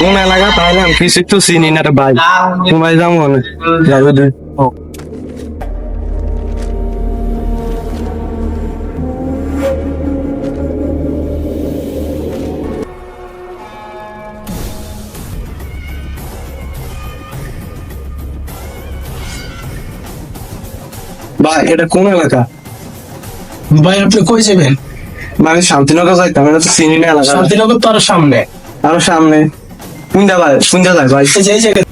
কোন এলাকা তাহলে আমি কিছু একটু চিনি না রে ভাই। তোমায় যাবো না যাবে তুই। ভাই এটা কোন এলাকা? ভাই আপনি কই যাবেন? আমি শান্তিনগর যাইতাম, এটা তো চিনি না এলাকা। শান্তিনগর তো আরো সামনে। আরো সামনে কোনটা ভাই? কোনটা যায় ভাই? এই যে এই জায়গা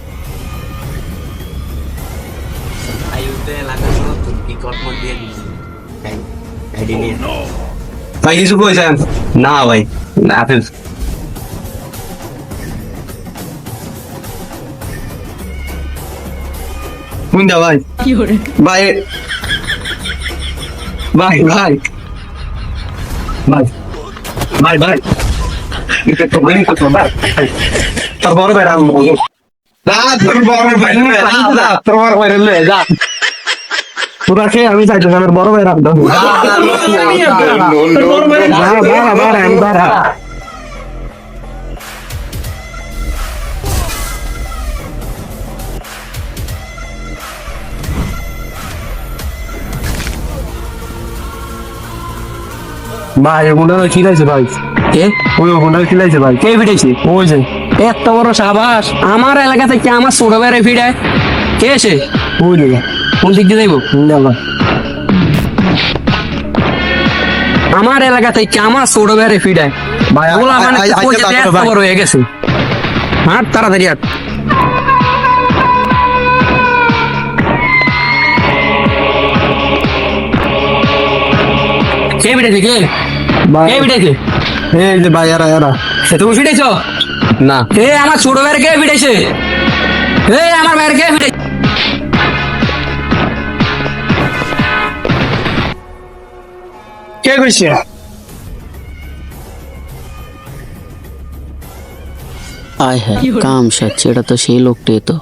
ভাই কিছু কইছেন? না ভাই, না কোনটা ভাই? ভাই ভাই ভাই ভাই ভাই ভাই এটা তো বলি তো ভাই। তোর বড় ভাই রাম বলো। না তোর বড় ভাই না, তোর বড় ভাই রে যা। তোরা কে আমি যাইতে আমার বড় ভাই রাম দাও। আমি বাড়া। ভাই ওগুলো খিলাইছে ভাই। কে ওই ওগুলো খিলাইছে ভাই। কে ফিটাইছে? ওই যে এত বড় সাবাস আমার এলাকা থেকে আমার ছোট বেড়ে ফিটায়? কে এসে? ওই দিকে কোন দিক দিয়ে যাইবো? আমার এলাকা থেকে আমার ছোট বেড়ে ফিটায় ভাই ওগুলা মানে পয়সাতে এত বড় হয়ে গেছে। হাট তাড়াতাড়ি হাট। কে ফিটাইছে? কে ভাই কে ফিটাইছে? এই যে ভাই এরা তুমি ফিটাইছ? না এ আমার ছোট ভাইয়ের কে ফিটাইছে? এ আমার ভাইয়ের কে ফিটাইছে? কে কইছে? আয় হ্যাঁ, কাম সাচ্ছে, এটা তো সেই লোকটাই তো।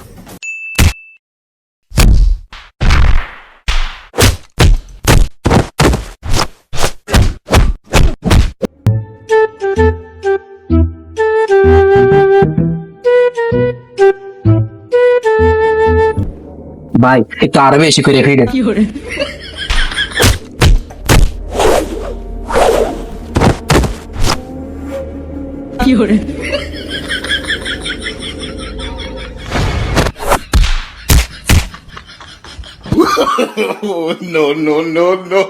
ভাই একটু আরো বেশি করে ফিটে। No, no, no, no.